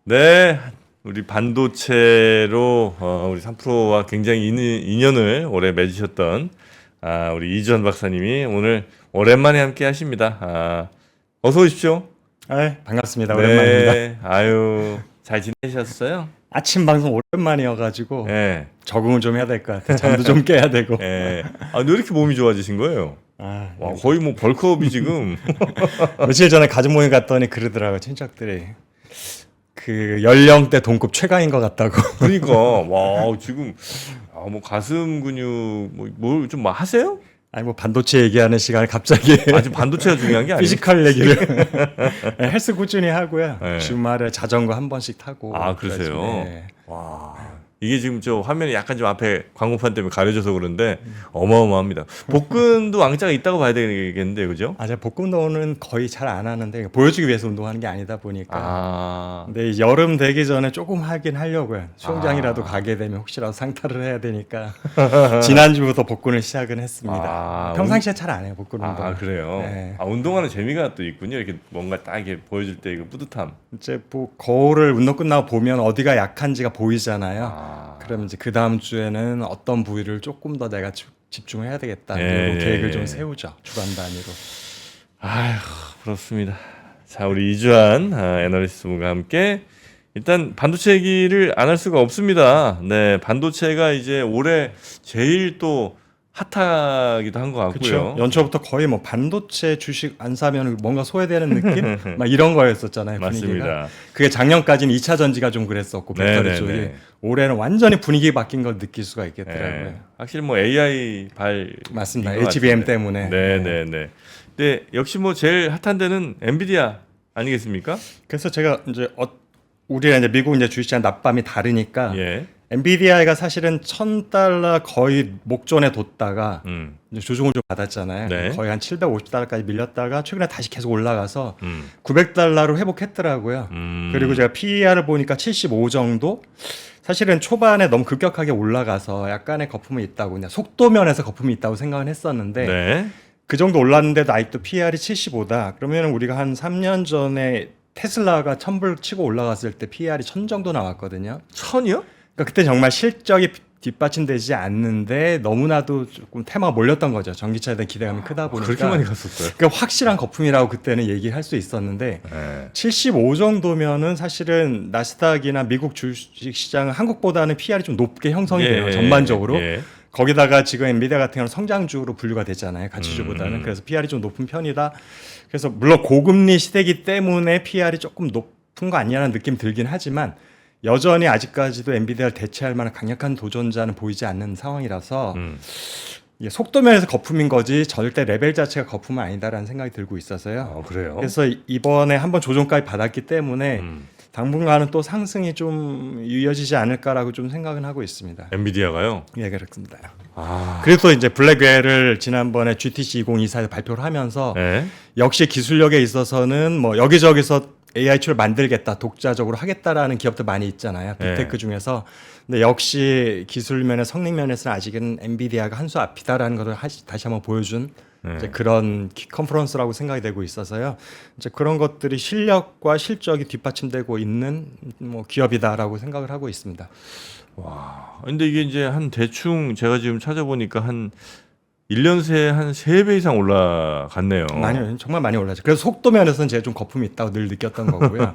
네, 우리 반도체로 우리 3프로와 굉장히 인연을 오래 맺으셨던 우리 이주환 박사님이 오늘 오랜만에 함께 하십니다. 어서 오십시오. 아, 반갑습니다. 오랜만입니다. 네, 아유, 잘 지내셨어요? 아침 방송 오랜만이어가지고 네, 적응을 좀 해야 될 것 같아요. 잠도 좀 깨야 되고. 네. 왜 이렇게 몸이 좋아지신 거예요? 아, 와, 거의 뭐 벌크업이 지금. 며칠 전에 가족 모임 갔더니 그러더라고요. 친척들이 그 연령대 동급 최강인 것 같다고. 그러니까, 와, 지금, 뭐 가슴 근육, 뭘 좀 하세요? 아니 뭐 반도체 얘기하는 시간에 갑자기 아직 반도체가 중요한 게 아니에요. 피지컬 얘기를 네, 헬스 꾸준히 하고요. 네. 주말에 자전거 한 번씩 타고. 그러세요? 네. 와, 이게 지금 저 화면이 약간 좀 앞에 광고판 때문에 가려져서 그런데 어마어마합니다. 복근도 왕자가 있다고 봐야 되겠는데, 그죠? 제가 복근 운동은 거의 잘 안 하는데 보여주기 위해서 운동하는 게 아니다 보니까. 근데 이 여름 되기 전에 조금 하긴 하려고요. 수영장이라도 가게 되면 혹시라도 상탈을 해야 되니까 지난주부터 복근을 시작은 했습니다. 평상시에 잘 안 해요, 복근 운동. 그래요? 네. 운동하는 재미가 또 있군요. 이렇게 뭔가 딱 이렇게 보여줄 때 이거 뿌듯함. 이제 뭐 거울을 운동 끝나고 보면 어디가 약한지가 보이잖아요. 그러면 이제 그 다음 주에는 어떤 부위를 조금 더 내가 집중해야 되겠다. 그리고 계획을 좀 세우죠. 주간 단위로. 아휴, 그렇습니다. 자, 우리 이주환 애널리스트분과 함께 일단 반도체 얘기를 안 할 수가 없습니다. 네, 반도체가 이제 올해 제일 또 핫하기도 한 것 같고요. 그렇죠. 연초부터 거의 뭐 반도체 주식 안 사면 뭔가 소외되는 느낌? 막 이런 거였었잖아요. 분위기가. 맞습니다. 그게 작년까지는 2차 전지가 좀 그랬었고 배터리 쪽이 올해는 완전히 분위기 바뀐 걸 느낄 수가 있겠더라고요. 네. 확실히 뭐 AI 발 맞습니다. HBM 때문에. 네. 근데 역시 뭐 제일 핫한 데는 엔비디아 아니겠습니까? 그래서 제가 이제 우리가 이제 미국 이제 주식시장 낮밤이 다르니까 예. 엔비디아가 사실은 $1,000 거의 목전에 뒀다가 이제 조정을 좀 받았잖아요. 네. 거의 한 $750까지 밀렸다가 최근에 다시 계속 올라가서 $900로 회복했더라고요. 그리고 제가 PER을 보니까 75 정도. 사실은 초반에 너무 급격하게 올라가서 약간의 거품이 있다고 그냥 속도 면에서 거품이 있다고 생각은 했었는데 네. 그 정도 올랐는데도 아직도 PER이 75다. 그러면 우리가 한 3년 전에 테슬라가 1000불 치고 올라갔을 때 PER이 1000 정도 나왔거든요. 1000이요? 그러니까 그때 정말 실적이 뒷받침되지 않는데 너무나도 조금 테마가 몰렸던 거죠. 전기차에 대한 기대감이 크다 보니까. 그렇게 많이 갔었어요. 그러니까 확실한 거품이라고 그때는 얘기할 수 있었는데 네. 75 정도면은 사실은 나스닥이나 미국 주식 시장은 한국보다는 PR이 좀 높게 형성이 돼요. 전반적으로. 거기다가 지금 엔비디아 같은 경우는 성장주로 분류가 되잖아요. 가치주보다는. 그래서 PR이 좀 높은 편이다. 그래서 물론 고금리 시대이기 때문에 PR이 조금 높은 거 아니냐는 느낌 들긴 하지만 여전히 아직까지도 엔비디아를 대체할 만한 강력한 도전자는 보이지 않는 상황이라서 이게 속도면에서 거품인 거지 절대 레벨 자체가 거품은 아니다라는 생각이 들고 있어서요. 그래요? 그래서 이번에 한번 조정까지 받았기 때문에 당분간은 또 상승이 좀 이어지지 않을까라고 좀 생각은 하고 있습니다. 엔비디아가요? 예, 그렇습니다. 그래서 이제 블랙웰을 지난번에 GTC 2024에서 발표를 하면서 네. 역시 역시 기술력에 있어서는 뭐 여기저기서 AI 툴을 만들겠다, 독자적으로 하겠다라는 기업들 많이 있잖아요. 빅테크 중에서. 근데 역시 기술면에 성능면에서는 아직은 엔비디아가 한 수 앞이다라는 것을 다시 한번 보여준 이제 그런 컨퍼런스라고 생각이 되고 있어서요. 이제 그런 것들이 실력과 실적이 뒷받침되고 있는 뭐 기업이다라고 생각을 하고 있습니다. 근데 이게 이제 한 대충 제가 지금 찾아보니까 한 1년 새에 한 3배 이상 올라갔네요. 정말 많이 올랐죠. 그래서 속도 면에서는 제가 좀 거품이 있다고 늘 느꼈던 거고요.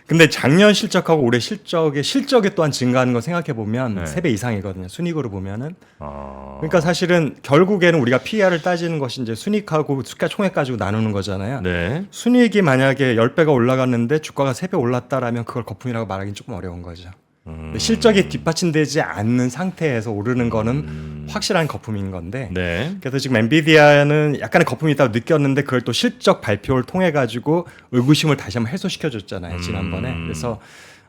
근데 작년 실적하고 올해 실적이 또한 증가하는 거 생각해 보면 3배 이상이거든요. 순이익으로 보면은. 그러니까 사실은 결국에는 우리가 PER을 따지는 것이 이제 순이익하고 시가총액 가지고 나누는 거잖아요. 네. 순이익이 만약에 10배가 올라갔는데 주가가 3배 올랐다라면 그걸 거품이라고 말하기는 조금 어려운 거죠. 실적이 뒷받침되지 않는 상태에서 오르는 거는 확실한 거품인 건데 네. 그래서 지금 엔비디아는 약간의 거품이 있다고 느꼈는데 그걸 또 실적 발표를 통해 가지고 의구심을 다시 한번 해소시켜 줬잖아요 지난번에. 그래서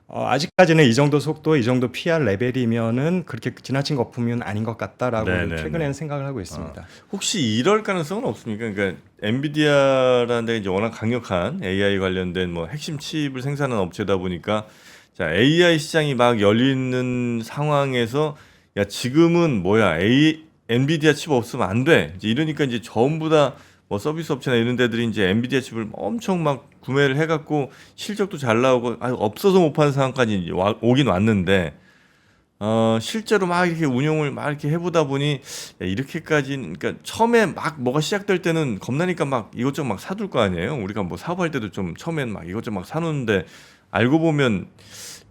아직까지는 이 정도 속도, 이 정도 PR 레벨이면은 그렇게 지나친 거품은 아닌 것 같다라고 최근에는 생각을 하고 있습니다. 혹시 이럴 가능성은 없습니까? 그러니까 엔비디아라는 데 이제 워낙 강력한 AI 관련된 뭐 핵심 칩을 생산하는 업체다 보니까 자, AI 시장이 막 열리는 상황에서 야, 지금은 뭐야? 엔비디아 칩 없으면 안 돼. 이제 이러니까 이제 전부 다 뭐 서비스 업체나 이런 데들이 이제 엔비디아 칩을 엄청 막 구매를 해갖고 실적도 잘 나오고 없어서 못 파는 상황까지 이제 오긴 왔는데 실제로 막 이렇게 운용을 막 이렇게 해보다 보니 야, 이렇게까지 그러니까 처음에 막 뭐가 시작될 때는 겁나니까 막 이것저것 막 사둘 거 아니에요. 우리가 뭐 사업할 때도 좀 처음엔 막 이것저것 막 사놓는데 알고 보면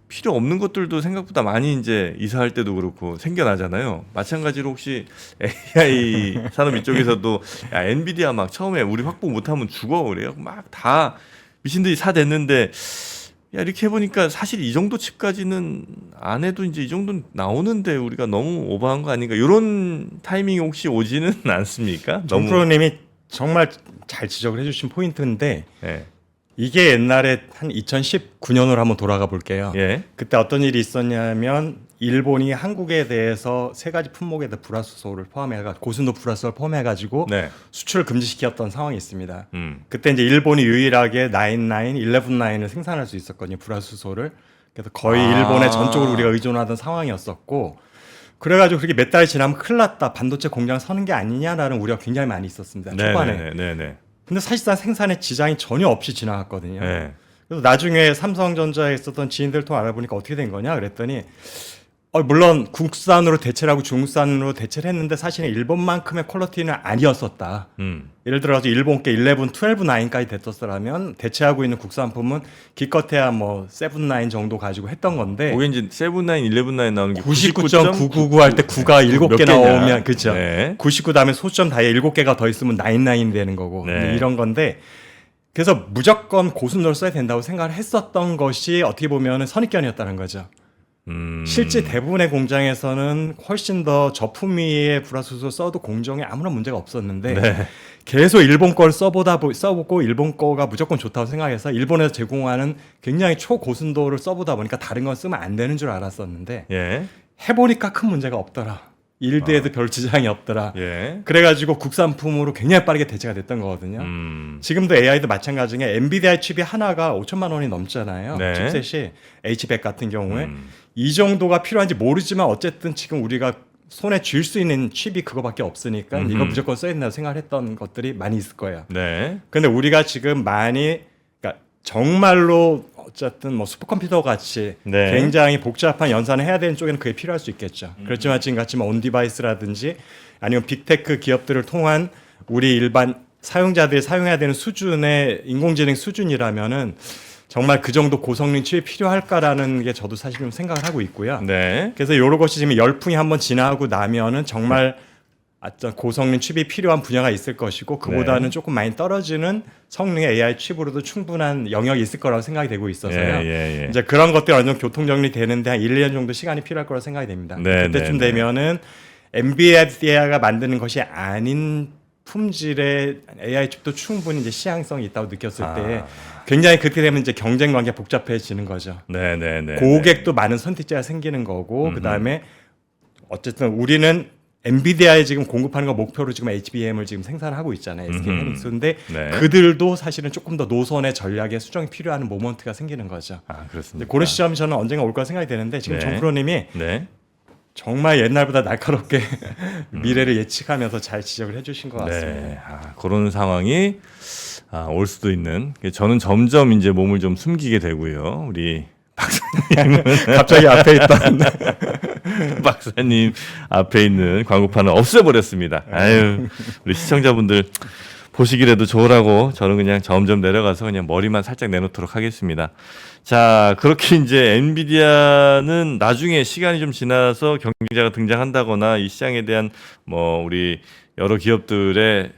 필요 없는 것들도 생각보다 많이 이제 이사할 때도 그렇고 생겨나잖아요. 마찬가지로 혹시 AI 산업 이쪽에서도 야, 엔비디아 막 처음에 우리 확보 못하면 죽어 그래요. 막 다 미친 듯이 사댔는데 야 이렇게 해보니까 사실 이 정도 칩까지는 안 해도 이제 이 정도는 나오는데 우리가 너무 오버한 거 아닌가 이런 타이밍이 혹시 오지는 않습니까? 정 프로님이 정말 잘 지적을 해주신 포인트인데 예. 이게 옛날에 한 2019년으로 한번 돌아가 볼게요. 예. 그때 어떤 일이 있었냐면 일본이 한국에 대해서 세 가지 품목에다 불화수소를 포함해가 고순도 불화수소를 포함해가지고 네. 수출을 금지시켰던 상황이 있습니다. 음. 그때 이제 일본이 유일하게 99, 11을 생산할 수 있었거든요. 불화수소를. 그래서 거의 일본에 전적으로 우리가 의존하던 상황이었었고 그래가지고 그렇게 몇 달이 지나면 큰일 났다. 반도체 공장 서는 게 아니냐라는 우려가 굉장히 많이 있었습니다. 초반에. 네네. 근데 사실상 생산에 지장이 전혀 없이 지나갔거든요. 네. 그래서 나중에 삼성전자에 있었던 지인들 통해 알아보니까 어떻게 된 거냐 그랬더니 물론 국산으로 대체를 하고 중국산으로 대체를 했는데 사실은 일본만큼의 퀄리티는 아니었었다. 예를 들어서 일본께 11, 12, 9까지 됐었더라면 대체하고 있는 국산품은 기껏해야 뭐 7, 9 정도 가지고 했던 건데 그게 이제 7, 9, 11, 9 나오는 게 99.999 할 때 9가 7개 나오면 그렇죠. 네. 99 다음에 소수점 다이에 7개가 더 있으면 99 되는 거고 네. 이런 건데 그래서 무조건 고순도를 써야 된다고 생각을 했었던 것이 어떻게 보면 선입견이었다는 거죠. 실제 대부분의 공장에서는 훨씬 더 저품위의 불화수소 써도 공정에 아무런 문제가 없었는데 네. 계속 일본 걸 써보고 일본 거가 무조건 좋다고 생각해서 일본에서 제공하는 굉장히 초고순도를 써보다 보니까 다른 건 쓰면 안 되는 줄 알았었는데 예. 해보니까 큰 문제가 없더라. 일대에도 별 지장이 없더라. 예. 그래가지고 국산품으로 굉장히 빠르게 대체가 됐던 거거든요. 지금도 AI도 마찬가지인 게 엔비디아 칩이 하나가 5천만 원이 넘잖아요. 네. 칩셋이 H100 같은 경우에 이 정도가 필요한지 모르지만 어쨌든 지금 우리가 손에 쥘 수 있는 칩이 그거밖에 없으니까 이거 무조건 써야 된다고 생각했던 것들이 많이 있을 거예요. 네. 근데 우리가 지금 많이 그러니까 정말로 어쨌든 뭐 슈퍼컴퓨터 같이 네. 굉장히 복잡한 연산을 해야 되는 쪽에는 그게 필요할 수 있겠죠. 그렇지만 지금 같이 온 디바이스라든지 아니면 빅테크 기업들을 통한 우리 일반 사용자들이 사용해야 되는 수준의 인공지능 수준이라면은 정말 그 정도 고성능 칩이 필요할까라는 게 저도 사실 좀 생각을 하고 있고요. 네. 그래서 이런 것이 지금 열풍이 한번 지나고 나면은 정말 어떤 고성능 칩이 필요한 분야가 있을 것이고 그보다는 네. 조금 많이 떨어지는 성능의 AI 칩으로도 충분한 영역이 있을 거라고 생각이 되고 있어서요. 예. 이제 그런 것들이 어느 정도 교통 정리되는데 한 1, 2년 정도 시간이 필요할 거라고 생각이 됩니다. 네, 그때쯤 네, 네. 되면은 엔비디아가 만드는 것이 아닌 품질의 AI 칩도 충분히 이제 시향성이 있다고 느꼈을 때 굉장히 그렇게 되면 이제 경쟁 관계가 복잡해지는 거죠. 네네네. 고객도 많은 선택지가 생기는 거고 그다음에 어쨌든 우리는 엔비디아에 지금 공급하는 거 목표로 지금 HBM을 지금 생산하고 있잖아요. SK 하이닉스인데 네. 그들도 사실은 조금 더 노선의 전략에 수정이 필요한 모먼트가 생기는 거죠. 그렇습니다. 그런 시점이 저는 언젠가 올 거라 생각이 되는데 지금 네. 정프로님이 네. 정말 옛날보다 날카롭게 미래를 예측하면서 잘 지적을 해주신 것 같습니다. 네. 그런 상황이 올 수도 있는. 저는 점점 이제 몸을 좀 숨기게 되고요. 우리 갑자기 앞에 있던 박사님 앞에 있는 광고판을 없애버렸습니다. 아유, 우리 시청자분들 보시기라도 좋으라고 저는 그냥 점점 내려가서 그냥 머리만 살짝 내놓도록 하겠습니다. 자, 그렇게 이제 엔비디아는 나중에 시간이 좀 지나서 경쟁자가 등장한다거나 이 시장에 대한 뭐 우리 여러 기업들의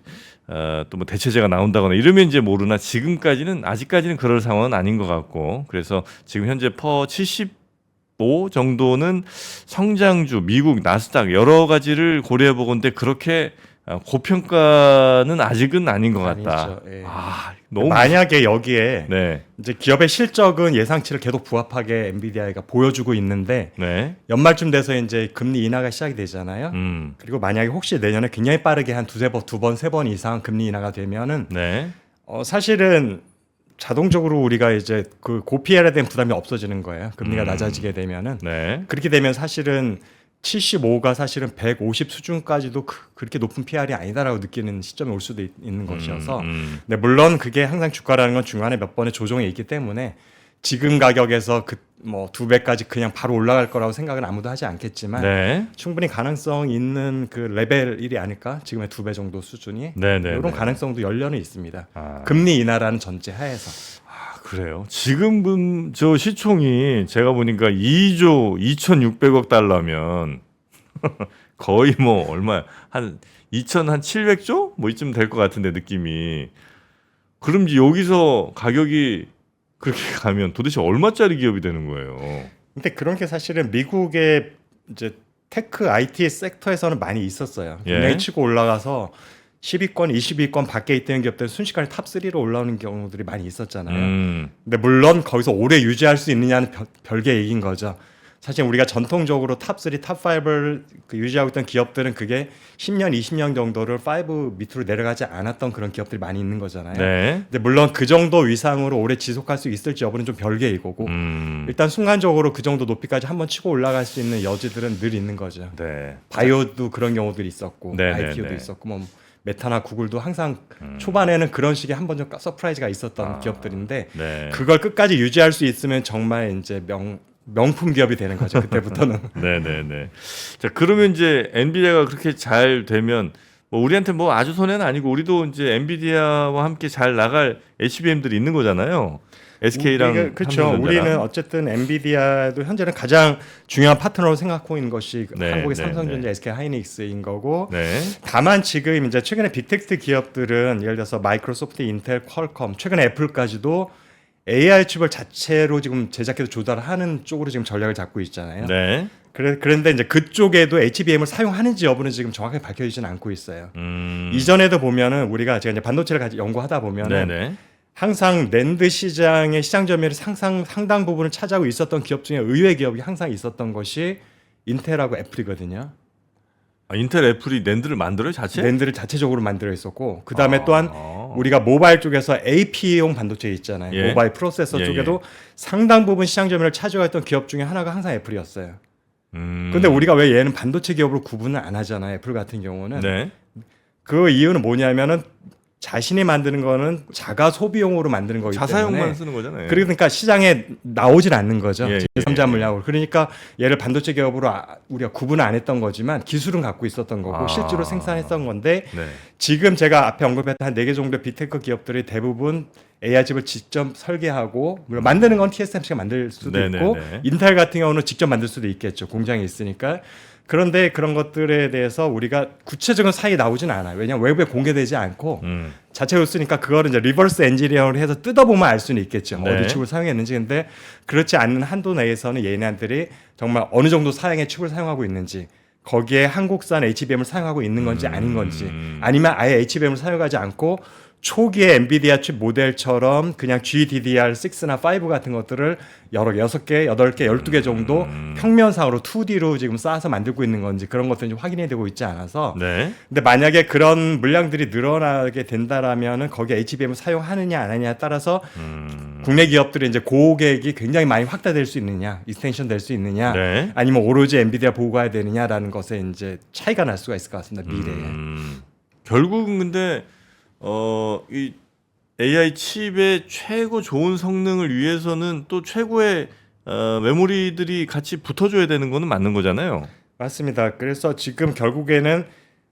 또 뭐 대체제가 나온다거나 이러면 이제 모르나 지금까지는 아직까지는 그럴 상황은 아닌 것 같고 그래서 지금 현재 퍼 75 정도는 성장주 미국 나스닥 여러 가지를 고려해 보건데 그렇게 고평가는 아직은 아닌 것 같다. 아니죠. 예. 너무 만약에 여기에 네. 이제 기업의 실적은 예상치를 계속 부합하게 엔비디아가 보여주고 있는데 네. 연말쯤 돼서 이제 금리 인하가 시작이 되잖아요. 그리고 만약에 혹시 내년에 굉장히 빠르게 한 두 번, 세 번 이상 금리 인하가 되면은 네. 사실은 자동적으로 우리가 이제 그 고PR에 대한 부담이 없어지는 거예요. 금리가 낮아지게 되면은 네. 그렇게 되면 사실은 75가 사실은 150 수준까지도 그렇게 높은 PR이 아니다라고 느끼는 시점에 올 수도 있는 것이어서 네, 물론 그게 항상 주가라는 건 중간에 몇 번의 조정이 있기 때문에 지금 가격에서 뭐 2배까지 그냥 바로 올라갈 거라고 생각은 아무도 하지 않겠지만 네. 충분히 가능성 있는 그 레벨 1이 아닐까? 지금의 2배 정도 수준이 네, 네, 이런 네. 가능성도 열려는 있습니다. 아. 금리 인하라는 전제 하에서. 그래요. 지금 저 시총이 제가 보니까 2조 2,600억 달러면 거의 뭐 얼마야? 한 2,700조? 뭐 이쯤 될 것 같은데 느낌이. 그럼 이제 여기서 가격이 그렇게 가면 도대체 얼마짜리 기업이 되는 거예요? 근데 그런 게 사실은 미국의 이제 테크 IT 섹터에서는 많이 있었어요. 굉장히 예. 치고 올라가서 10위권, 20위권 밖에 있던 기업들은 순식간에 탑3로 올라오는 경우들이 많이 있었잖아요. 근데 물론 거기서 오래 유지할 수 있느냐는 별개의 얘기인 거죠. 사실 우리가 전통적으로 탑3, 탑5를 유지하고 있던 기업들은 그게 10년, 20년 정도를 5 밑으로 내려가지 않았던 그런 기업들이 많이 있는 거잖아요. 네. 근데 물론 그 정도 위상으로 오래 지속할 수 있을지 여부는 좀 별개의 거고 일단 순간적으로 그 정도 높이까지 한번 치고 올라갈 수 있는 여지들은 늘 있는 거죠. 네. 바이오도 그런 경우들이 있었고 네, IPO도 네, 네. 있었고 뭐 메타나 구글도 항상 초반에는 그런 식의 한 번 좀 서프라이즈가 있었던 기업들인데 네. 그걸 끝까지 유지할 수 있으면 정말 이제 명품 기업이 되는 거죠. 그때부터는. 네네네. 자, 그러면 이제 엔비디아가 그렇게 잘 되면 뭐 우리한테 뭐 아주 손해는 아니고 우리도 이제 엔비디아와 함께 잘 나갈 HBM들이 있는 거잖아요. SK랑 그렇죠. 우리는 어쨌든 엔비디아도 현재는 가장 중요한 파트너로 생각하고 있는 것이 네, 한국의 네, 삼성전자, 네. SK 하이닉스인 거고. 네. 다만 지금 이제 최근에 빅텍스 기업들은 예를 들어서 마이크로소프트, 인텔, 퀄컴, 최근에 애플까지도 AI 칩을 자체로 지금 제작해서 조달하는 쪽으로 지금 전략을 잡고 있잖아요. 네. 그런데 이제 그쪽에도 HBM을 사용하는지 여부는 지금 정확하게 밝혀지지는 않고 있어요. 이전에도 보면은 우리가 제가 이제 반도체를 연구하다 보면은 네네. 항상 낸드 시장의 시장 점유율이 상당 부분을 차지하고 있었던 기업 중에 의외 기업이 항상 있었던 것이 인텔하고 애플이거든요. 아, 인텔 애플이 낸드를 만들어요 자체? 낸드를 자체적으로 만들어 있었고 그 다음에 또한 우리가 모바일 쪽에서 AP용 반도체 있잖아요. 예. 모바일 프로세서 예, 쪽에도 상당 부분 시장 점유율을 차지하고 있던 기업 중에 하나가 항상 애플이었어요. 음. 근데 우리가 왜 얘는 반도체 기업으로 구분을 안 하잖아요. 애플 같은 경우는. 네. 그 이유는 뭐냐면은 자신이 만드는 거는 자가 소비용으로 만드는 거기 때문에 자사용만 쓰는 거잖아요. 그러니까 시장에 나오질 않는 거죠. 예, 제3자 물량으로. 그러니까 얘를 반도체 기업으로 우리가 구분을 안 했던 거지만 기술은 갖고 있었던 거고 실제로 생산했던 건데 네. 지금 제가 앞에 언급했던 한 4개 정도의 빅테크 기업들이 대부분 AI 칩을 직접 설계하고 물론 만드는 건 TSMC가 만들 수도 있고 인텔 같은 경우는 직접 만들 수도 있겠죠. 공장이 있으니까. 그런데 그런 것들에 대해서 우리가 구체적인 사이 나오진 않아요. 왜냐하면 외부에 공개되지 않고 자체로 쓰니까 그거를 이제 리버스 엔지니어링을 해서 뜯어보면 알 수는 있겠죠. 네. 어디 칩을 사용했는지. 근데 그렇지 않는 한도 내에서는 얘네들이 정말 어느 정도 사양의 칩을 사용하고 있는지 거기에 한국산 HBM을 사용하고 있는 건지 아닌 건지 아니면 아예 HBM을 사용하지 않고 초기에 엔비디아 칩 모델처럼 그냥 GDDR6나 5 같은 것들을 여러 6개, 8개, 12개 정도 평면상으로 2D로 지금 쌓아서 만들고 있는 건지 그런 것들이 좀 확인이 되고 있지 않아서 네. 근데 만약에 그런 물량들이 늘어나게 된다라면은 거기에 HBM을 사용하느냐 안 하느냐에 따라서 국내 기업들이 이제 고객이 굉장히 많이 확대될 수 있느냐, 익스텐션 될 수 있느냐, 네. 아니면 오로지 엔비디아 보고 가야 되느냐라는 것에 이제 차이가 날 수가 있을 것 같습니다. 미래에. 결국은 근데 이 AI 칩의 최고 좋은 성능을 위해서는 또 최고의 메모리들이 같이 붙어줘야 되는 거는 맞는 거잖아요. 맞습니다. 그래서 지금 결국에는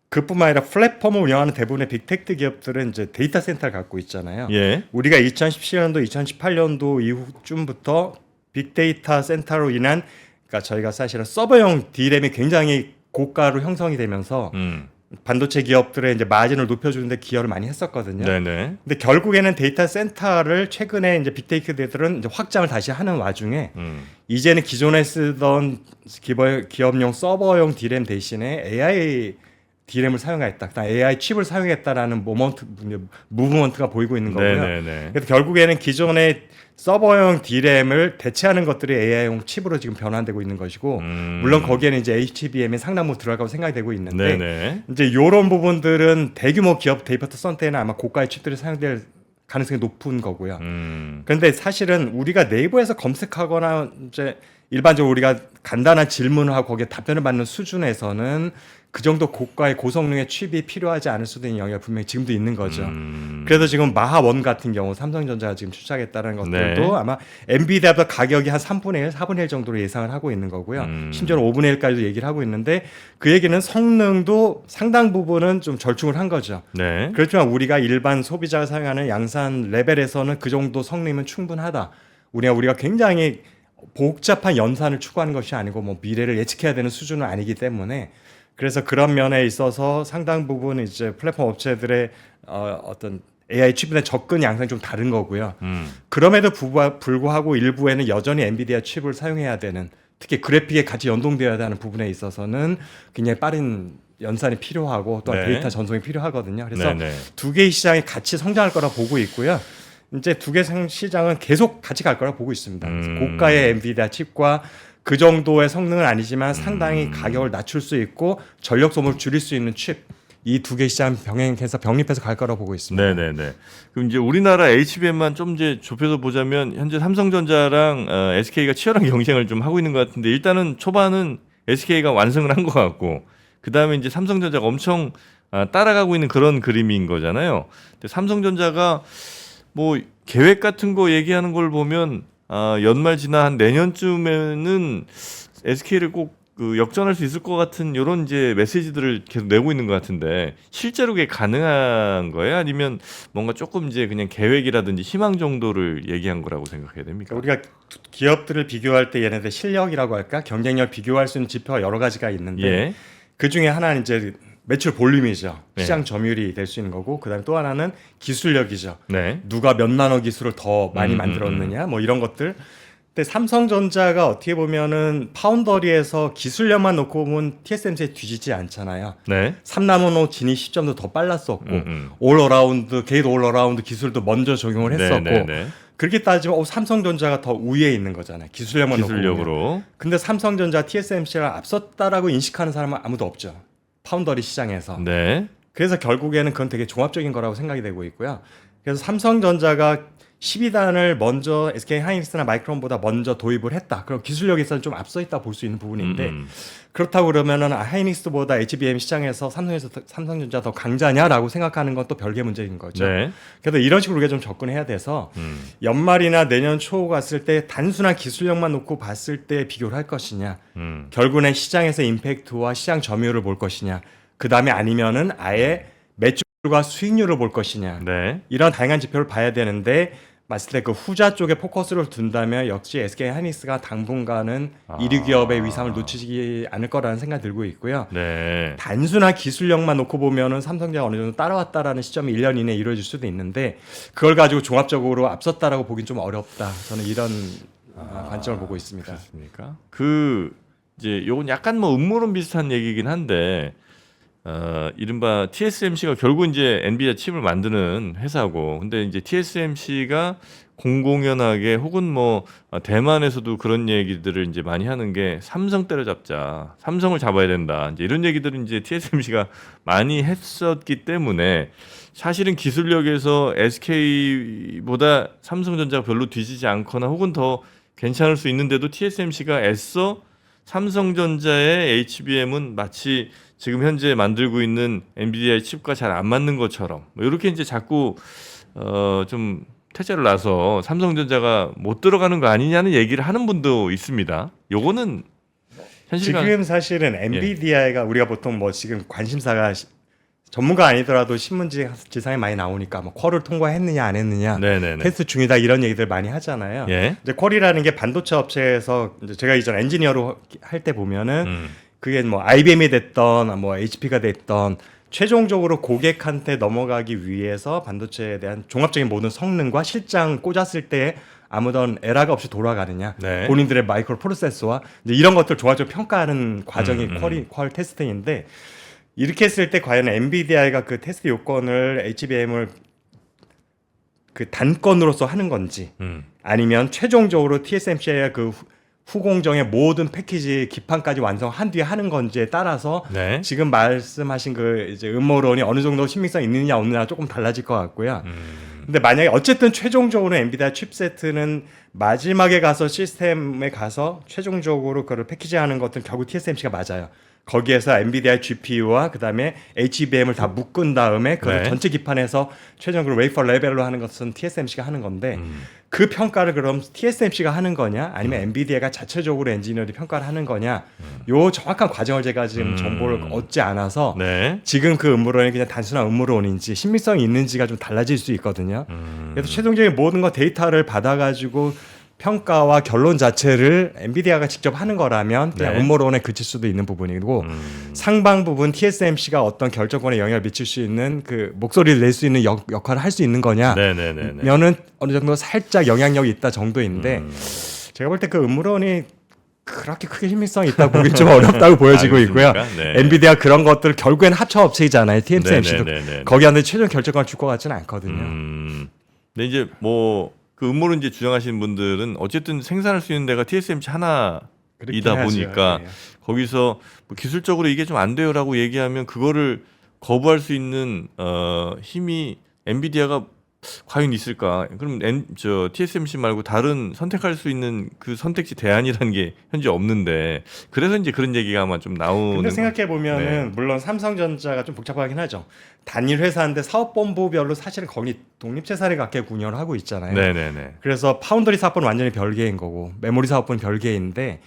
그뿐만 아니라 플랫폼을 운영하는 대부분의 빅테크 기업들은 이제 데이터 센터를 갖고 있잖아요. 예. 우리가 2017년도, 2018년도 이후쯤부터 빅데이터 센터로 인한 그러니까 저희가 사실은 서버용 D램이 굉장히 고가로 형성이 되면서 반도체 기업들의 이제 마진을 높여주는데 기여를 많이 했었거든요. 네네. 근데 결국에는 데이터 센터를 최근에 이제 빅테이크들은 이제 확장을 다시 하는 와중에 이제는 기존에 쓰던 기업용 서버용 D램 대신에 AI D램을 사용했다. AI 칩을 사용했다라는 무브먼트가 보이고 있는 거고요. 네네네. 그래서 결국에는 기존의 서버용 D램을 대체하는 것들이 AI용 칩으로 지금 변환되고 있는 것이고 물론 거기에는 이제 HBM이 상당 부분 들어가고 생각이 되고 있는데 네네. 이제 이런 부분들은 대규모 기업 데이터 센터에는 아마 고가의 칩들이 사용될 가능성이 높은 거고요. 그런데 사실은 우리가 네이버에서 검색하거나 이제 일반적으로 우리가 간단한 질문을 하고 거기에 답변을 받는 수준에서는 그 정도 고가의 고성능의 칩이 필요하지 않을 수도 있는 영역이 분명히 지금도 있는 거죠. 그래서 지금 마하1 같은 경우 삼성전자가 지금 출시하겠다는 것들도 네. 아마 엔비디아보다 가격이 한 3분의 1, 4분의 1 정도로 예상을 하고 있는 거고요. 심지어는 5분의 1까지도 얘기를 하고 있는데 그 얘기는 성능도 상당 부분은 좀 절충을 한 거죠. 네. 그렇지만 우리가 일반 소비자가 사용하는 양산 레벨에서는 그 정도 성능이면 충분하다. 우리가 굉장히 복잡한 연산을 추구하는 것이 아니고 뭐 미래를 예측해야 되는 수준은 아니기 때문에 그래서 그런 면에 있어서 상당 부분 이제 플랫폼 업체들의 어떤 AI 칩의 접근 양상이 좀 다른 거고요. 그럼에도 불구하고 일부에는 여전히 엔비디아 칩을 사용해야 되는 특히 그래픽에 같이 연동되어야 하는 부분에 있어서는 굉장히 빠른 연산이 필요하고 또 네. 데이터 전송이 필요하거든요. 그래서 네네. 두 개의 시장이 같이 성장할 거라 보고 있고요. 이제 두 개의 시장은 계속 같이 갈 거라 보고 있습니다. 그래서 고가의 엔비디아 칩과 그 정도의 성능은 아니지만 상당히 가격을 낮출 수 있고 전력 소모를 줄일 수 있는 칩. 이 두 개 시장 병행해서 병립해서 갈 거라고 보고 있습니다. 네네네. 그럼 이제 우리나라 HBM만 좀 이제 좁혀서 보자면 현재 삼성전자랑 SK가 치열한 경쟁을 좀 하고 있는 것 같은데 일단은 초반은 SK가 완승을 한 것 같고 그 다음에 이제 삼성전자가 엄청 따라가고 있는 그런 그림인 거잖아요. 근데 삼성전자가 뭐 계획 같은 거 얘기하는 걸 보면 연말 지나 한 내년쯤에는 SK를 꼭 그 역전할 수 있을 것 같은 이런 이제 메시지들을 계속 내고 있는 것 같은데 실제로 그게 가능한 거예요? 아니면 뭔가 조금 이제 그냥 계획이라든지 희망 정도를 얘기한 거라고 생각해야 됩니까? 우리가 기업들을 비교할 때 얘네들 실력이라고 할까 경쟁력 비교할 수 있는 지표가 여러 가지가 있는데 예. 그 중에 하나는 이제 매출 볼륨이죠. 네. 시장 점유율이 될 수 있는 거고 그다음에 또 하나는 기술력이죠. 네. 누가 몇 나노 기술을 더 많이 만들었느냐 뭐 이런 것들. 근데 삼성전자가 어떻게 보면은 파운더리에서 기술력만 놓고 보면 TSMC에 뒤지지 않잖아요. 네. 3나노 진입 시점도 더 빨랐었고 올어라운드 게이트 올어라운드 기술도 먼저 적용을 했었고 네네네. 그렇게 따지면 삼성전자가 더 우위에 있는 거잖아요. 기술력만 놓고 보면. 기술력으로. 근데 삼성전자 TSMC가 앞섰다라고 인식하는 사람은 아무도 없죠. 파운더리 시장에서. 네. 그래서 결국에는 그건 되게 종합적인 거라고 생각이 되고 있고요. 그래서 삼성전자가 12단을 먼저 SK 하이닉스나 마이크론보다 먼저 도입을 했다. 그럼 기술력에서는 좀 앞서 있다 볼 수 있는 부분인데 그렇다고 그러면은 하이닉스보다 HBM 시장에서 삼성전자 더 강자냐라고 생각하는 건 또 별개 문제인 거죠. 네. 그래서 이런 식으로 우리가 좀 접근해야 돼서 연말이나 내년 초 갔을 때 단순한 기술력만 놓고 봤을 때 비교를 할 것이냐, 결국엔 시장에서 임팩트와 시장 점유율을 볼 것이냐, 그 다음에 아니면은 아예 매출과 수익률을 볼 것이냐, 네. 이런 다양한 지표를 봐야 되는데 봤을 때 그 후자 쪽에 포커스를 둔다면 역시 SK 하이닉스가 당분간은 1위 기업의 위상을 놓치지 않을 거라는 생각이 들고 있고요. 네. 단순한 기술력만 놓고 보면은 삼성전자가 어느 정도 따라왔다라는 시점이 1년 이내에 이루어질 수도 있는데 그걸 가지고 종합적으로 앞섰다라고 보긴 좀 어렵다. 저는 이런 관점을 보고 있습니다. 그렇습니까? 그 이제 요건 약간 뭐 음모론 비슷한 얘기긴 한데 이른바 TSMC가 결국 이제 엔비디아 칩을 만드는 회사고, 근데 이제 TSMC가 공공연하게 혹은 뭐 대만에서도 그런 얘기들을 이제 많이 하는 게 삼성 때려잡자, 삼성을 잡아야 된다, 이제 이런 얘기들을 이제 TSMC가 많이 했었기 때문에 사실은 기술력에서 SK보다 삼성전자가 별로 뒤지지 않거나 혹은 더 괜찮을 수 있는데도 TSMC가 애써 삼성전자의 HBM은 마치 지금 현재 만들고 있는 엔비디아의 칩과 잘 안 맞는 것처럼 뭐 이렇게 이제 자꾸 좀 태자를 놔서 삼성전자가 못 들어가는 거 아니냐는 얘기를 하는 분도 있습니다. 요거는 현실감. 지금 사실은 엔비디아가 우리가 보통 뭐 지금 관심사가 전문가 아니더라도 신문지상에 많이 나오니까 뭐 퀄을 통과했느냐 안 했느냐, 네네네. 테스트 중이다 이런 얘기들 많이 하잖아요. 예. 이제 퀄이라는 게 반도체 업체에서 이제 제가 이전 엔지니어로 할 때 보면은 그게 뭐 IBM이 됐던 뭐 HP가 됐던 최종적으로 고객한테 넘어가기 위해서 반도체에 대한 종합적인 모든 성능과 실장 꽂았을 때 아무런 에러가 없이 돌아가느냐, 네. 본인들의 마이크로 프로세서와 이제 이런 것들 종합적으로 평가하는 과정이 퀄 테스팅인데, 이렇게 했을 때 과연 엔비디아가 그 테스트 요건을 HBM을 그 단건으로서 하는 건지 아니면 최종적으로 TSMC의 그 후공정의 모든 패키지 기판까지 완성한 뒤에 하는 건지에 따라서 네. 지금 말씀하신 그 이제 음모론이 어느 정도 신빙성 있느냐 없느냐 조금 달라질 것 같고요. 근데 만약에 어쨌든 최종적으로 엔비디아 칩세트는 마지막에 가서 시스템에 가서 최종적으로 그걸 패키지하는 것들은 결국 TSMC가 맞아요. 거기에서 엔비디아 GPU와 그다음에 HBM을 다 묶은 다음에 그걸 네. 전체 기판에서 최종적으로 웨이퍼 레벨로 하는 것은 TSMC가 하는 건데 그 평가를 그럼 TSMC가 하는 거냐 아니면 엔비디아가 자체적으로 엔지니어들이 평가를 하는 거냐 요 정확한 과정을 제가 지금 정보를 얻지 않아서 네. 지금 그 음모론이 그냥 단순한 음모론인지 신빙성이 있는지가 좀 달라질 수 있거든요. 그래서 최종적인 모든 거 데이터를 받아가지고 평가와 결론 자체를 엔비디아가 직접 하는 거라면 그냥 네. 음모론에 그칠 수도 있는 부분이고 상방 부분 TSMC가 어떤 결정권에 영향을 미칠 수 있는 그 목소리를 낼 수 있는 역할을 할 수 있는 거냐 네네네. 면은 어느 정도 살짝 영향력이 있다 정도인데 제가 볼 때 그 음모론이 그렇게 크게 신빙성이 있다고 보기 좀 어렵다고 보여지고 있고요. 네. 엔비디아 그런 것들 결국엔 합쳐업체이잖아요. TSMC도 네네네네. 거기한테 최종 결정권을 줄 것 같지는 않거든요. 근데 이제 뭐 그 음모론제 주장하시는 분들은 어쨌든 생산할 수 있는 데가 TSMC 하나이다 그렇긴 하죠. 보니까 네. 거기서 뭐 기술적으로 이게 좀 안 돼요라고 얘기하면 그거를 거부할 수 있는 힘이 엔비디아가 과연 있을까? 그럼 TSMC 말고 다른 선택할 수 있는 그 선택지 대안이라는 게 현재 없는데 그래서 이제 그런 얘기가 아마 좀 나오는. 근데 생각해 보면은 네. 물론 삼성전자가 좀 복잡하긴 하죠. 단일 회사인데 사업본부별로 사실은 거기 독립재산을 갖게 운영을 하고 있잖아요. 네네네. 그래서 파운더리 사업부는 완전히 별개인 거고 메모리 사업부는 별개인데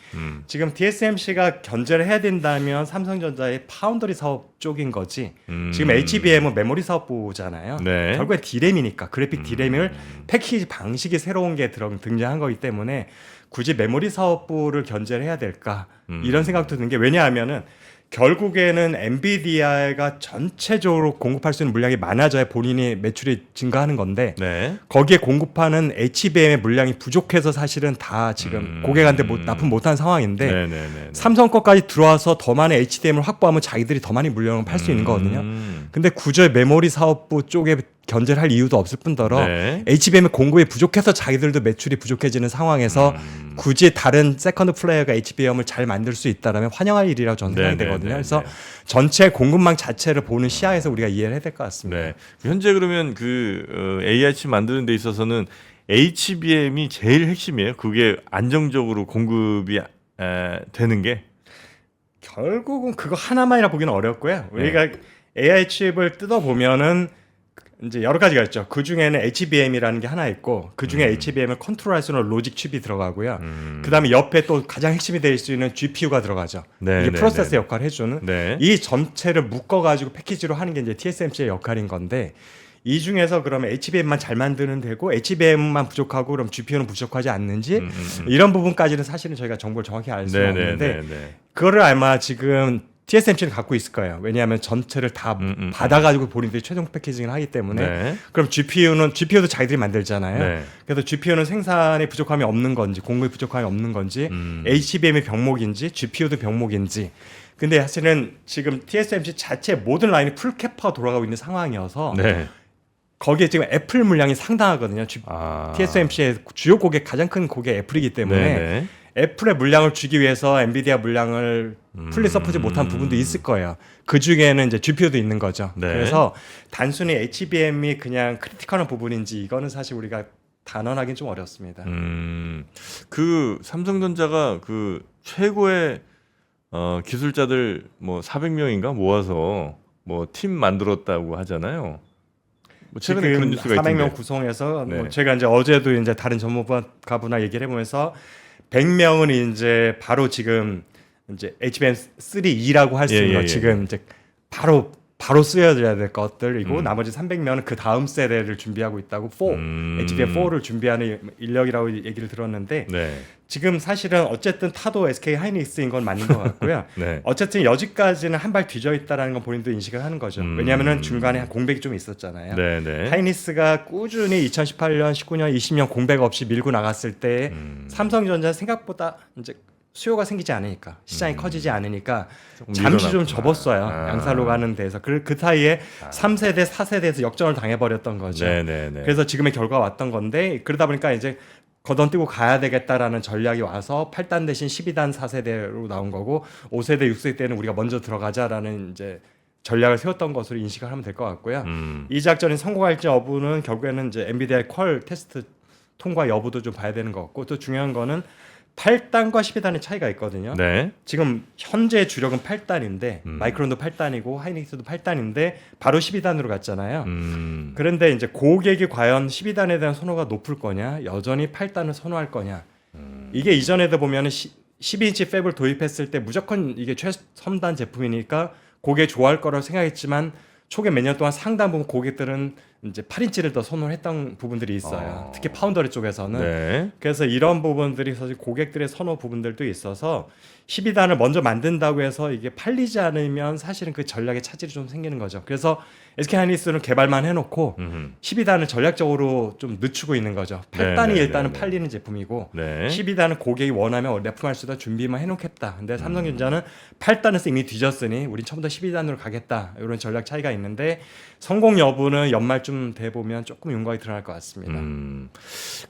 지금 TSMC가 견제를 해야 된다면 삼성전자의 파운더리 사업 쪽인 거지. 지금 HBM은 메모리 사업부잖아요. 네. 결국엔 D램이니까 그래픽 D램을 패키지 방식이 새로운 게 등장한 거기 때문에 굳이 메모리 사업부를 견제를 해야 될까 이런 생각도 드는 게 왜냐하면은 결국에는 엔비디아가 전체적으로 공급할 수 있는 물량이 많아져야 본인이 매출이 증가하는 건데 네. 거기에 공급하는 HBM의 물량이 부족해서 사실은 다 지금 고객한테 납품 못한 상황인데 네네네. 삼성 것까지 들어와서 더 많은 HBM을 확보하면 자기들이 더 많이 물량을 팔 수 있는 거거든요. 근데 구조의 메모리 사업부 쪽에 견제를 할 이유도 없을 뿐더러 네. HBM의 공급이 부족해서 자기들도 매출이 부족해지는 상황에서 굳이 다른 세컨드 플레이어가 HBM을 잘 만들 수 있다라면 환영할 일이라고 저는 생각이 되거든요. 그래서 전체 공급망 자체를 보는 시야에서 우리가 이해를 해야 될 것 같습니다. 네. 현재 그러면 AI 칩 만드는 데 있어서는 HBM이 제일 핵심이에요. 그게 안정적으로 공급이 되는 게. 결국은 그거 하나만이라 보기는 어렵고요. 우리가 AI 칩을 뜯어 보면은 이제 여러 가지가 있죠. 그 중에는 HBM이라는 게 하나 있고 그 중에 HBM을 컨트롤할 수 있는 로직 칩이 들어가고요. 그 다음에 옆에 또 가장 핵심이 될 수 있는 GPU가 들어가죠. 네, 이게 네, 프로세스 네. 역할을 해주는 네. 이 전체를 묶어가지고 패키지로 하는 게 이제 TSMC의 역할인 건데 이 중에서 그러면 HBM만 잘 만드는 되고 HBM만 부족하고 그럼 GPU는 부족하지 않는지 이런 부분까지는 사실은 저희가 정보를 정확히 알 수는 없는데 그거를 아마 지금 TSMC는 갖고 있을 거예요. 왜냐하면 전체를 다 받아가지고 본인들이 최종 패키징을 하기 때문에 네. 그럼 GPU도 자기들이 만들잖아요. 네. 그래서 GPU는 생산에 부족함이 없는 건지 공급에 부족함이 없는 건지 HBM이 병목인지 GPU도 병목인지 근데 사실은 지금 TSMC 자체 모든 라인이 풀캐파가 돌아가고 있는 상황이어서 네. 거기에 지금 애플 물량이 상당하거든요. TSMC의 주요 고객 가장 큰 고객 애플이기 때문에 네네. 애플의 물량을 주기 위해서 엔비디아 물량을 풀리 서포트 못한 부분도 있을 거예요. 그 중에는 이제 GPU도 있는 거죠. 네. 그래서 단순히 HBM이 그냥 크리티컬한 부분인지 이거는 사실 우리가 단언하기는 좀 어렵습니다. 그 삼성전자가 그 최고의 기술자들 뭐 400명인가 모아서 뭐 팀 만들었다고 하잖아요. 뭐 최근에 그런 뉴스가 400명 있던데. 구성해서 네. 뭐 제가 이제 어제도 이제 다른 전문가분과 얘기를 해보면서 100명은 이제 바로 지금 이제 HBM3E라고 할 수 있는 거 지금 이제 바로 쓰여야 될 것들이고 나머지 300명은 그 다음 세대를 준비하고 있다고 HBM4를 준비하는 인력이라고 얘기를 들었는데 네. 지금 사실은 어쨌든 타도 SK 하이닉스인 건 맞는 것 같고요. 네. 어쨌든 여지까지는 한 발 뒤져 있다라는 건 본인도 인식을 하는 거죠. 왜냐하면은 중간에 공백이 좀 있었잖아요. 네. 하이닉스가 꾸준히 2018년, 19년, 20년 공백 없이 밀고 나갔을 때 삼성전자 생각보다 이제 수요가 생기지 않으니까 시장이 커지지 않으니까 잠시 좀 접었어요. 양산로 가는 데서 그 사이에 3세대, 4세대에서 역전을 당해버렸던 거죠. 네네네. 그래서 지금의 결과가 왔던 건데 그러다 보니까 이제 걷어뛰고 가야 되겠다라는 전략이 와서 8단 대신 12단 4세대로 나온 거고 5세대, 6세대 때는 우리가 먼저 들어가자라는 이제 전략을 세웠던 것으로 인식을 하면 될 것 같고요. 이 작전이 성공할지 여부는 결국에는 이제 엔비디아의 퀄 테스트 통과 여부도 좀 봐야 되는 것 같고, 또 중요한 거는 8단과 12단의 차이가 있거든요. 네. 지금 현재 주력은 8단인데 마이크론도 8단이고 하이닉스도 8단인데 바로 12단으로 갔잖아요. 그런데 이제 고객이 과연 12단에 대한 선호가 높을 거냐, 여전히 8단을 선호할 거냐. 이게 이전에도 보면은 12인치 팹을 도입했을 때 무조건 이게 최첨단 제품이니까 고객이 좋아할 거라고 생각했지만 초기 몇 년 동안 상당 부분 고객들은 이제 8인치를 더 선호했던 부분들이 있어요. 특히 파운더리 쪽에서는. 네. 그래서 이런 부분들이 사실 고객들의 선호 부분들도 있어서 12단을 먼저 만든다고 해서 이게 팔리지 않으면 사실은 그 전략에 차질이 좀 생기는 거죠. 그래서 SK하이닉스는 개발만 해놓고 12단을 전략적으로 좀 늦추고 있는 거죠. 8단이 네, 일단은 네. 팔리는 제품이고 네. 12단은 고객이 원하면 납품할 수 있도록 준비만 해놓겠다. 근데 삼성전자는 8단에서 이미 뒤졌으니 우린 처음부터 12단으로 가겠다. 이런 전략 차이가 있는데 성공 여부는 연말쯤 돼 보면 조금 윤곽이 드러날 것 같습니다.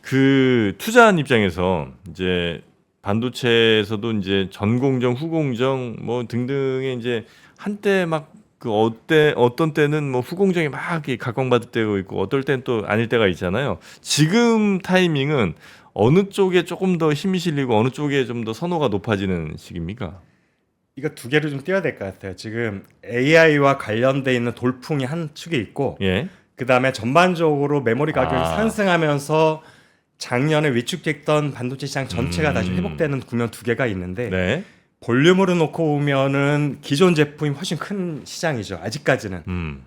그 투자한 입장에서 이제 반도체에서도 이제 전공정, 후공정 뭐 등등의 이제 한때 막 그 어떤 때는 뭐 후공정이 막 이렇게 각광받을 때가 있고 어떨 땐 또 아닐 때가 있잖아요. 지금 타이밍은 어느 쪽에 조금 더 힘이 실리고 어느 쪽에 좀 더 선호가 높아지는 시기입니까? 이거 두 개를 좀 띄워야 될 것 같아요. 지금 AI와 관련돼 있는 돌풍이 한 축이 있고, 예. 그 다음에 전반적으로 메모리 가격이 상승하면서 작년에 위축됐던 반도체 시장 전체가 다시 회복되는 국면 두 개가 있는데, 네. 볼륨으로 놓고 보면은 기존 제품이 훨씬 큰 시장이죠. 아직까지는.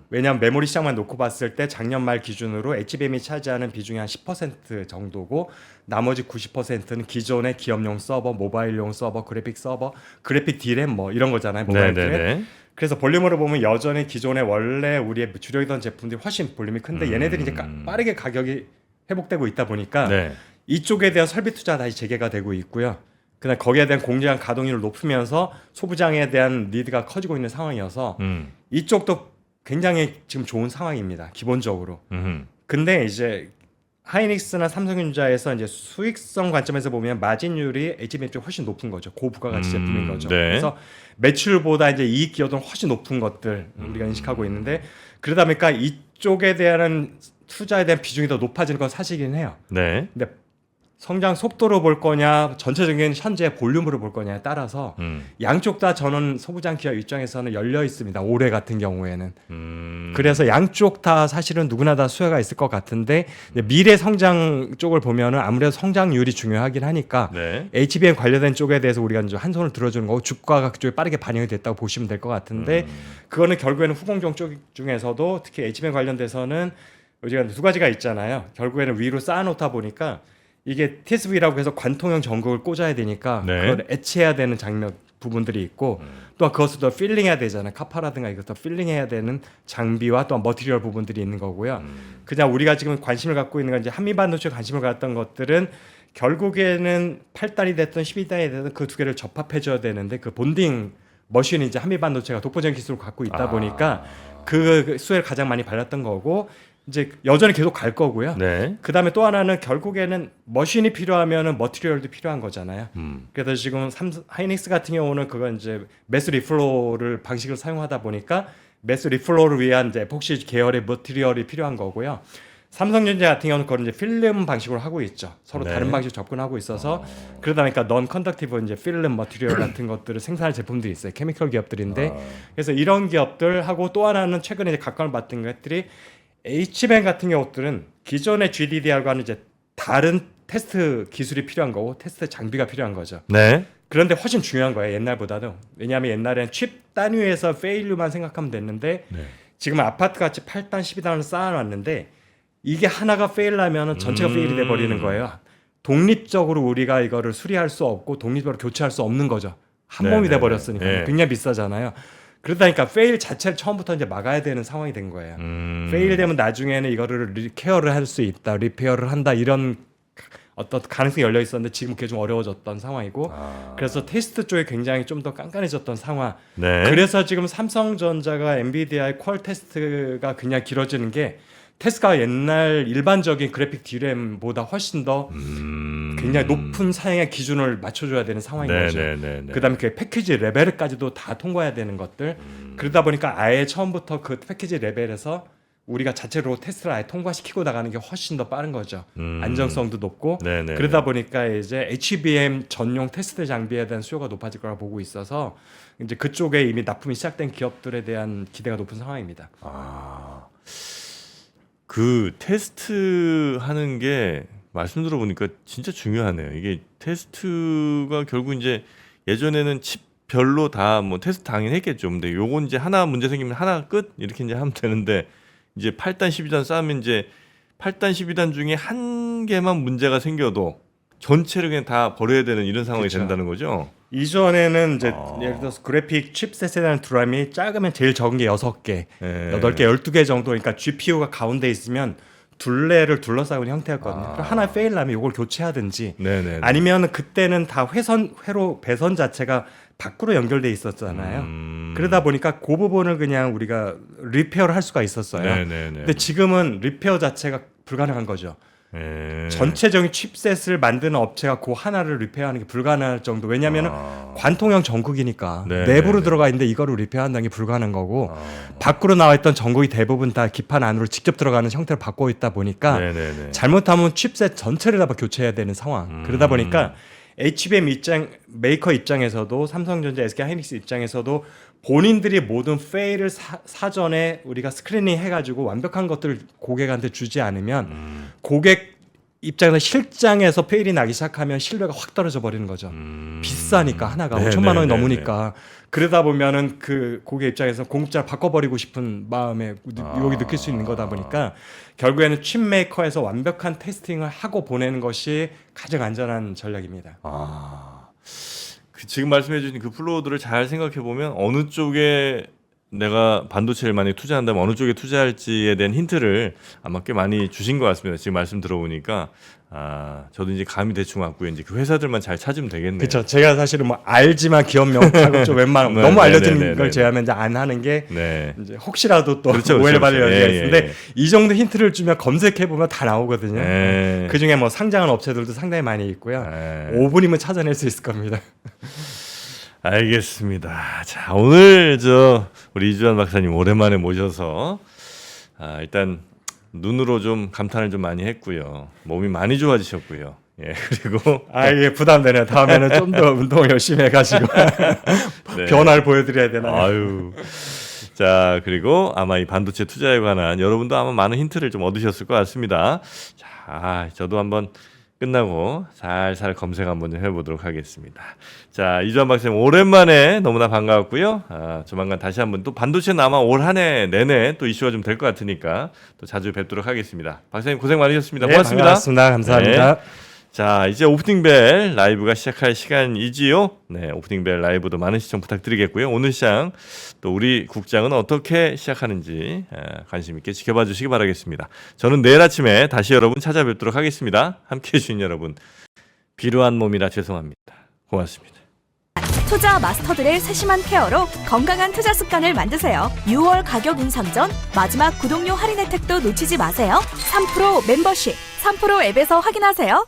왜냐하면 메모리 시장만 놓고 봤을 때 작년 말 기준으로 HBM이 차지하는 비중이 한 10% 정도고, 나머지 90%는 기존의 기업용 서버, 모바일용 서버, 그래픽 서버, 그래픽 D램 뭐 이런 거잖아요. 모바일 D램. 네네네. 그래서 볼륨으로 보면 여전히 기존의 원래 우리의 주력이던 제품들이 훨씬 볼륨이 큰데 얘네들이 이제 빠르게 가격이 회복되고 있다 보니까 네. 이쪽에 대한 설비 투자 다시 재개가 되고 있고요. 그다음 거기에 대한 공장 가동률을 높이면서 소부장에 대한 니드가 커지고 있는 상황이어서 이쪽도 굉장히 지금 좋은 상황입니다. 기본적으로. 근데 이제 하이닉스나 삼성전자에서 이제 수익성 관점에서 보면 마진율이 HBM 쪽이 훨씬 높은 거죠. 고부가가치 제품인 거죠. 네. 그래서 매출보다 이제 이익 기여도는 훨씬 높은 것들 우리가 인식하고 있는데, 그러다 보니까 이쪽에 대한 투자에 대한 비중이 더 높아지는 건 사실이긴 해요. 네. 근데 성장 속도로 볼 거냐, 전체적인 현재 볼륨으로 볼 거냐에 따라서 양쪽 다 저는 소부장 기업 입장에서는 열려 있습니다. 올해 같은 경우에는. 그래서 양쪽 다 사실은 누구나 다 수혜가 있을 것 같은데, 미래 성장 쪽을 보면은 아무래도 성장률이 중요하긴 하니까 네. HBM 관련된 쪽에 대해서 우리가 이제 한 손을 들어주는 거고 주가가 그쪽에 빠르게 반영이 됐다고 보시면 될 것 같은데, 그거는 결국에는 후공정 쪽 중에서도 특히 HBM 관련돼서는 우리가 두 가지가 있잖아요. 결국에는 위로 쌓아놓다 보니까 이게 TSV라고 해서 관통형 전극을 꽂아야 되니까 네. 그걸 애치해야 되는 장면 부분들이 있고, 또 그것을 더 필링해야 되잖아요. 카파라든가 이거 더 필링해야 되는 장비와 또 머티리얼 부분들이 있는 거고요. 그냥 우리가 지금 관심을 갖고 있는 건 이제 한미 반도체 관심을 갖던 것들은 결국에는 8단이 됐든 12단이 됐든 그 두 개를 접합해줘야 되는데, 그 본딩 머신이 이제 한미 반도체가 독보적인 기술을 갖고 있다 보니까 그 수혜를 가장 많이 발렸던 거고, 이제 여전히 계속 갈 거고요. 네. 그 다음에 또 하나는 결국에는 머신이 필요하면은 머티리얼도 필요한 거잖아요. 그래서 지금 하이닉스 같은 경우는 그건 이제 매스 리플로를 방식을 사용하다 보니까 매스 리플로를 위한 이제 에폭시 계열의 머티리얼이 필요한 거고요. 삼성전자 같은 경우는 그걸 이제 필름 방식으로 하고 있죠. 서로 네. 다른 방식으로 접근하고 있어서 그러다 보니까 넌 컨덕티브 이제 필름 머티리얼 같은 것들을 생산할 제품들이 있어요. 케미컬 기업들인데 그래서 이런 기업들하고 또 하나는 최근에 이제 각광을 받던 것들이 HBM 같은 경우들은 기존의 GDDR과는 이제 다른 테스트 기술이 필요한 거고 테스트 장비가 필요한 거죠. 네. 그런데 훨씬 중요한 거예요, 옛날보다도. 왜냐하면 옛날에는 칩 단위에서 페일류만 생각하면 됐는데 지금 아파트 같이 8단, 12단을 쌓아놨는데 이게 하나가 페일하면 전체가 페일이 돼버리는 거예요. 독립적으로 우리가 이거를 수리할 수 없고 독립적으로 교체할 수 없는 거죠. 한 몸이 돼버렸으니까. 네. 굉장히 비싸잖아요. 그러다 보니까 페일 자체를 처음부터 이제 막아야 되는 상황이 된 거예요. 페일 되면 나중에는 이거를 케어를 할 수 있다, 리페어를 한다, 이런 어떤 가능성이 열려 있었는데 지금 그게 좀 어려워졌던 상황이고, 그래서 테스트 쪽에 굉장히 좀 더 깐깐해졌던 상황. 네. 그래서 지금 삼성전자가 엔비디아의 퀄 테스트가 그냥 길어지는 게 테스트가 옛날 일반적인 그래픽 D램보다 훨씬 더 굉장히 높은 사양의 기준을 맞춰줘야 되는 상황인 거죠. 그다음에 그 패키지 레벨까지도 다 통과해야 되는 것들. 그러다 보니까 아예 처음부터 그 패키지 레벨에서 우리가 자체로 테스트를 아예 통과시키고 나가는 게 훨씬 더 빠른 거죠. 안정성도 높고 그러다 보니까 이제 HBM 전용 테스트 장비에 대한 수요가 높아질 거라 보고 있어서 이제 그쪽에 이미 납품이 시작된 기업들에 대한 기대가 높은 상황입니다. 그 테스트 하는 게 말씀 들어보니까 진짜 중요하네요. 이게 테스트가 결국 이제 예전에는 칩별로 다 뭐 테스트 당연히 했겠죠. 근데 요건 이제 하나 문제 생기면 하나 끝 이렇게 이제 하면 되는데 이제 8단 12단 쌓으면 이제 8단 12단 중에 한 개만 문제가 생겨도 전체를 그냥 다 버려야 되는 이런 상황이 그쵸. 된다는 거죠. 이전에는 이제 예를 들어서 그래픽 칩셋에 대한 드럼이 작으면 제일 적은 게 6개, 8개, 12개 정도. 그러니까 GPU가 가운데 있으면 둘레를 둘러싸고 있는 형태였거든요. 그럼 하나 페일 나면 이걸 교체하든지 아니면 그때는 다 회로 배선 자체가 밖으로 연결돼 있었잖아요. 그러다 보니까 그 부분을 그냥 우리가 리페어를 할 수가 있었어요. 근데 지금은 리페어 자체가 불가능한 거죠. 전체적인 칩셋을 만드는 업체가 그 하나를 리페어하는 게 불가능할 정도. 왜냐하면 관통형 전극이니까 내부로 들어가 있는데 이거를 리페어한다는 게 불가능한 거고 밖으로 나와 있던 전극이 대부분 다 기판 안으로 직접 들어가는 형태를 받고 있다 보니까 잘못하면 칩셋 전체를 다 교체해야 되는 상황. 그러다 보니까 HBM 메이커 입장에서도 삼성전자, SK하이닉스 입장에서도 본인들이 모든 페일을 사전에 우리가 스크리닝 해가지고 완벽한 것들을 고객한테 주지 않으면 고객 입장에서 실장에서 페일이 나기 시작하면 신뢰가 확 떨어져 버리는 거죠. 비싸니까 하나가 5천만 원이 넘으니까. 그러다 보면은 그 고객 입장에서 공짜로 바꿔버리고 싶은 마음에 유혹이 느낄 수 있는 거다 보니까 결국에는 칩 메이커에서 완벽한 테스팅을 하고 보내는 것이 가장 안전한 전략입니다. 지금 말씀해주신 그 플로우들을 잘 생각해 보면 어느 쪽에 내가 반도체를 많이 투자한다면 어느 쪽에 투자할지에 대한 힌트를 아마 꽤 많이 주신 것 같습니다. 지금 말씀 들어보니까 저도 이제 감이 대충 왔고요. 이제 그 회사들만 잘 찾으면 되겠네요. 그렇죠. 제가 사실은 뭐 알지만 기업명하고 좀 웬만하면 너무 알려진 걸 제외하면 이제 안 하는 게 이제 혹시라도 또 오해를 받을 여지가 있는데 이 정도 힌트를 주면 검색해 보면 다 나오거든요. 그 중에 뭐 상장한 업체들도 상당히 많이 있고요. 5분이면 찾아낼 수 있을 겁니다. 알겠습니다. 자, 오늘 우리 이주환 박사님 오랜만에 모셔서 일단 눈으로 좀 감탄을 좀 많이 했고요. 몸이 많이 좋아지셨고요. 예, 그리고 이게 부담되네요. 다음에는 좀 더 운동을 열심히 해가지고 변화를 보여드려야 되나요? 자, 그리고 아마 이 반도체 투자에 관한 여러분도 아마 많은 힌트를 좀 얻으셨을 것 같습니다. 자, 저도 한번 끝나고 살살 검색 한번 좀 해보도록 하겠습니다. 자, 이주환 박사님 오랜만에 너무나 반가웠고요. 조만간 다시 한번 또 반도체는 아마 올 한 해 내내 또 이슈가 좀 될 것 같으니까 또 자주 뵙도록 하겠습니다. 박사님 고생 많으셨습니다. 고맙습니다. 반갑습니다. 감사합니다. 자, 이제 오프닝벨 라이브가 시작할 시간이지요. 네, 오프닝벨 라이브도 많은 시청 부탁드리겠고요. 오늘 시장 또 우리 국장은 어떻게 시작하는지 관심 있게 지켜봐 주시기 바라겠습니다. 저는 내일 아침에 다시 여러분 찾아뵙도록 하겠습니다. 함께해 주신 여러분 비루한 몸이라 죄송합니다. 고맙습니다. 투자 마스터들의 세심한 케어로 건강한 투자 습관을 만드세요. 6월 가격 인상 전 마지막 구독료 할인 혜택도 놓치지 마세요. 3프로 멤버십 3프로 앱에서 확인하세요.